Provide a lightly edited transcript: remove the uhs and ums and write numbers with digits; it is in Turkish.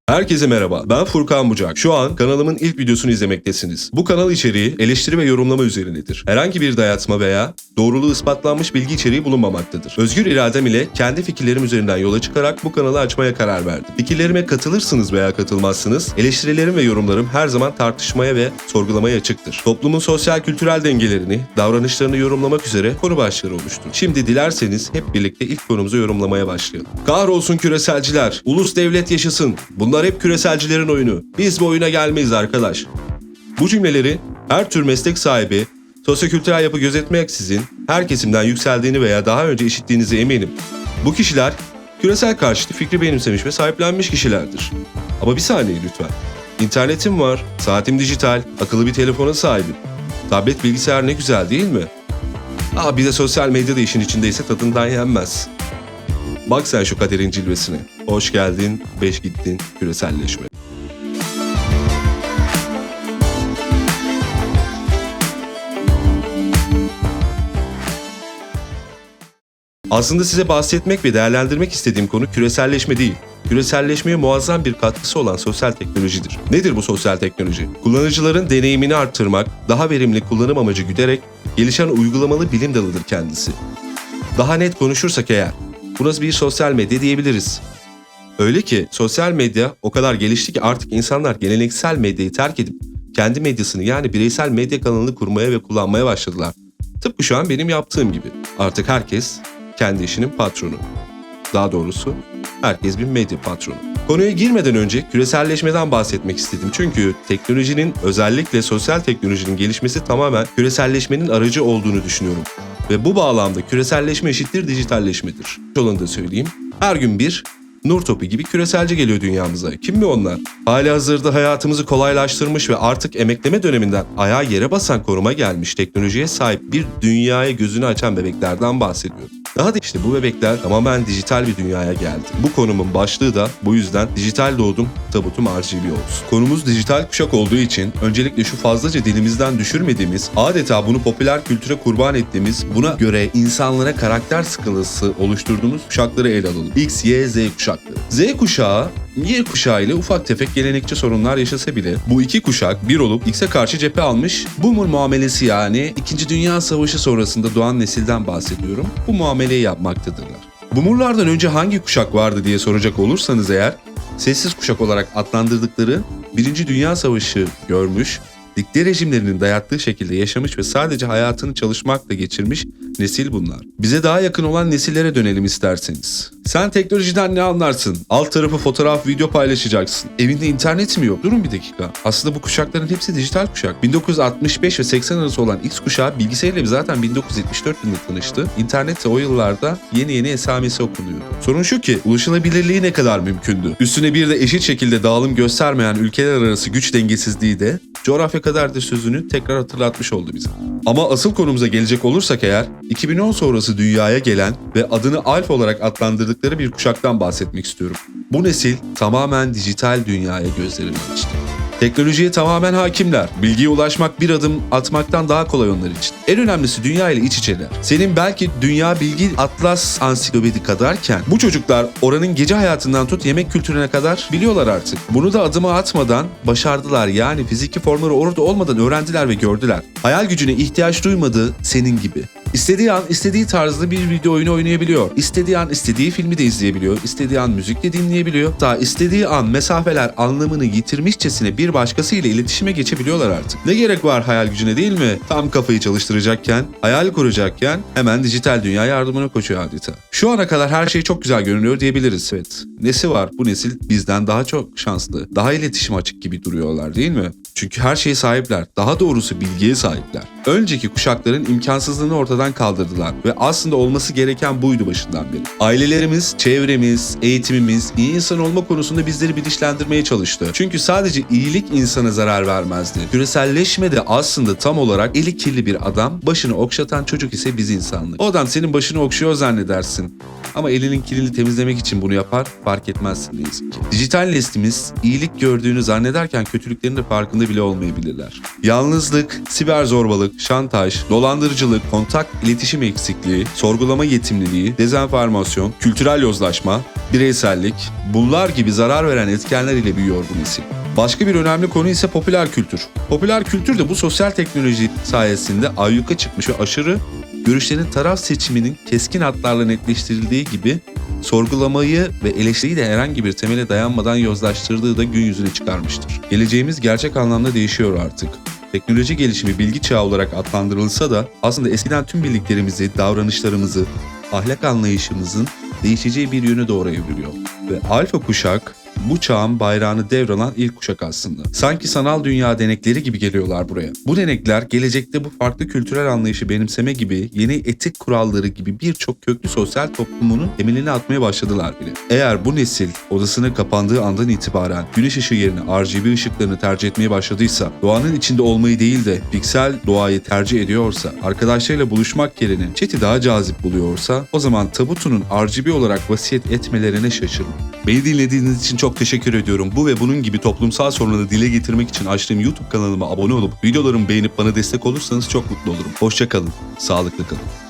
Herkese merhaba, ben Furkan Bucak. Şu an kanalımın ilk videosunu izlemektesiniz. Bu kanal içeriği eleştiri ve yorumlama üzerinedir. Herhangi bir dayatma veya doğruluğu ispatlanmış bilgi içeriği bulunmamaktadır. Özgür iradem ile kendi fikirlerim üzerinden yola çıkarak bu kanalı açmaya karar verdim. Fikirlerime katılırsınız veya katılmazsınız, eleştirilerim ve yorumlarım her zaman tartışmaya ve sorgulamaya açıktır. Toplumun sosyal kültürel dengelerini, davranışlarını yorumlamak üzere konu başlıkları oluştur. Şimdi dilerseniz hep birlikte ilk konumuzu yorumlamaya başlayalım. Kahrolsun küreselciler, ulus devlet yaşasın. Bunlar hep küreselcilerin oyunu. Biz bu oyuna gelmeyiz arkadaş. Bu cümleleri her tür meslek sahibi, sosyokültürel yapı gözetmeksizin her kesimden yükseldiğini veya daha önce işittiğinize eminim. Bu kişiler küresel karşıtı fikri benimsemiş ve sahiplenmiş kişilerdir. Ama bir saniye lütfen. İnternetim var, saatim dijital, akıllı bir telefona sahibim. Tablet, bilgisayar ne güzel değil mi? Bir de sosyal medya da işin içindeyse tadından yenmez. Bak sen şu kaderin cilvesine. Hoş geldin, beş gittin, küreselleşme. Aslında size bahsetmek ve değerlendirmek istediğim konu küreselleşme değil. Küreselleşmeye muazzam bir katkısı olan sosyal teknolojidir. Nedir bu sosyal teknoloji? Kullanıcıların deneyimini arttırmak, daha verimli kullanım amacı güderek gelişen uygulamalı bilim dalıdır kendisi. Daha net konuşursak eğer, buna bir sosyal medya diyebiliriz. Öyle ki sosyal medya o kadar gelişti ki artık insanlar geleneksel medyayı terk edip kendi medyasını yani bireysel medya kanalını kurmaya ve kullanmaya başladılar. Tıpkı şu an benim yaptığım gibi. Artık herkes kendi işinin patronu. Daha doğrusu herkes bir medya patronu. Konuya girmeden önce küreselleşmeden bahsetmek istedim. Çünkü teknolojinin, özellikle sosyal teknolojinin gelişmesi tamamen küreselleşmenin aracı olduğunu düşünüyorum. Ve bu bağlamda küreselleşme eşittir dijitalleşmedir. Olanı da söyleyeyim. Her gün bir nur topu gibi küreselci geliyor dünyamıza. Kim mi onlar? Halihazırda hayatımızı kolaylaştırmış ve artık emekleme döneminden ayağa yere basan konuma gelmiş teknolojiye sahip bir dünyaya gözünü açan bebeklerden bahsediyorum. Daha da işte bu bebekler tamamen dijital bir dünyaya geldi. Bu konumun başlığı da bu yüzden dijital doğdum, tabutum RGB olsun. Konumuz dijital kuşak olduğu için öncelikle şu fazlaca dilimizden düşürmediğimiz, adeta bunu popüler kültüre kurban ettiğimiz, buna göre insanlara karakter skalası oluşturduğumuz kuşakları ele alalım. X, Y, Z kuşakları. Z kuşağı, Y kuşağı ile ufak tefek gelenekçi sorunlar yaşasa bile bu iki kuşak bir olup X'e karşı cephe almış, boomer muamelesi yani 2. Dünya Savaşı sonrasında doğan nesilden bahsediyorum. Bu muameleyi yapmaktadırlar. Boomerlardan önce hangi kuşak vardı diye soracak olursanız eğer, sessiz kuşak olarak adlandırdıkları 1. Dünya Savaşı görmüş, dikte rejimlerinin dayattığı şekilde yaşamış ve sadece hayatını çalışmakla geçirmiş nesil bunlar. Bize daha yakın olan nesillere dönelim isterseniz. Sen teknolojiden ne anlarsın? Alt tarafı fotoğraf, video paylaşacaksın. Evinde internet mi yok? Durun bir dakika. Aslında bu kuşakların hepsi dijital kuşak. 1965 ve 80 arası olan X kuşağı bilgisayarıyla zaten 1974 yılında tanıştı. İnternet de o yıllarda yeni esamesi okunuyordu. Sorun şu ki ulaşılabilirliği ne kadar mümkündü? Üstüne bir de eşit şekilde dağılım göstermeyen ülkeler arası güç dengesizliği de coğrafya kadar da sözünü tekrar hatırlatmış oldu bize. Ama asıl konumuza gelecek olursak eğer, 2010 sonrası dünyaya gelen ve adını Alf olarak adlandırdıkları bir kuşaktan bahsetmek istiyorum. Bu nesil tamamen dijital dünyaya gözlerini açtı. Teknolojiye tamamen hakimler. Bilgiye ulaşmak bir adım atmaktan daha kolay onlar için. En önemlisi dünya ile iç içeler. Senin belki Dünya Bilgi Atlas ansiklopedi kadarken bu çocuklar oranın gece hayatından tut yemek kültürüne kadar biliyorlar artık. Bunu da adıma atmadan başardılar, yani fiziki formları orada olmadan öğrendiler ve gördüler. Hayal gücüne ihtiyaç duymadığı senin gibi. İstediği an istediği tarzda bir video oyunu oynayabiliyor. İstediği an istediği filmi de izleyebiliyor. İstediği an müzik de dinleyebiliyor. Hatta istediği an mesafeler anlamını yitirmişçesine bir başkasıyla iletişime geçebiliyorlar artık. Ne gerek var hayal gücüne, değil mi? Tam kafayı çalıştıracakken, hayal kuracakken hemen dijital dünya yardımına koşuyor adeta. Şu ana kadar her şey çok güzel görünüyor diyebiliriz. Evet. Nesi var? Bu nesil bizden daha çok şanslı. Daha iletişim açık gibi duruyorlar, değil mi? Çünkü her şeye sahipler. Daha doğrusu bilgiye sahipler. Önceki kuşakların imkansızlığını ortadan kaldırdılar ve aslında olması gereken buydu başından beri. Ailelerimiz, çevremiz, eğitimimiz iyi insan olma konusunda bizleri bilinçlendirmeye çalıştı. Çünkü sadece iyilik insana zarar vermezdi. Küreselleşme de aslında tam olarak eli kirli bir adam, başını okşatan çocuk ise biz insanlık. O adam senin başını okşuyor zannedersin. Ama elinin kirini temizlemek için bunu yapar, fark etmezsin ne yazık ki. Dijital neslimiz iyilik gördüğünü zannederken kötülüklerin de farkında bile olmayabilirler. Yalnızlık, siber zorbalık, şantaj, dolandırıcılık, kontak iletişim eksikliği, sorgulama yetimliliği, dezenformasyon, kültürel yozlaşma, bireysellik, bunlar gibi zarar veren etkenler ile büyüyor bu nesil. Başka bir önemli konu ise popüler kültür. Popüler kültür de bu sosyal teknoloji sayesinde ayyuka çıkmış ve aşırı görüşlerin taraf seçiminin keskin hatlarla netleştirildiği gibi sorgulamayı ve eleştiriyi de herhangi bir temele dayanmadan yozlaştırdığı da gün yüzüne çıkarmıştır. Geleceğimiz gerçek anlamda değişiyor artık. Teknoloji gelişimi bilgi çağı olarak adlandırılsa da aslında eskiden tüm bildiklerimizi, davranışlarımızı, ahlak anlayışımızın değişeceği bir yöne doğru evriliyor. Ve alfa kuşak bu çağın bayrağını devralan ilk kuşak aslında. Sanki sanal dünya denekleri gibi geliyorlar buraya. Bu denekler gelecekte bu farklı kültürel anlayışı benimseme gibi yeni etik kuralları gibi birçok köklü sosyal toplumunun temelini atmaya başladılar bile. Eğer bu nesil odasına kapandığı andan itibaren güneş ışığı yerine RGB ışıklarını tercih etmeye başladıysa, doğanın içinde olmayı değil de piksel doğayı tercih ediyorsa, arkadaşlarıyla buluşmak yerine chat'i daha cazip buluyorsa, o zaman tabutunun RGB olarak vasiyet etmelerine şaşırın. Beni dinlediğiniz için çok teşekkür ediyorum. Bu ve bunun gibi toplumsal sorunları dile getirmek için açtığım YouTube kanalıma abone olup videolarımı beğenip bana destek olursanız çok mutlu olurum. Hoşça kalın, sağlıklı kalın.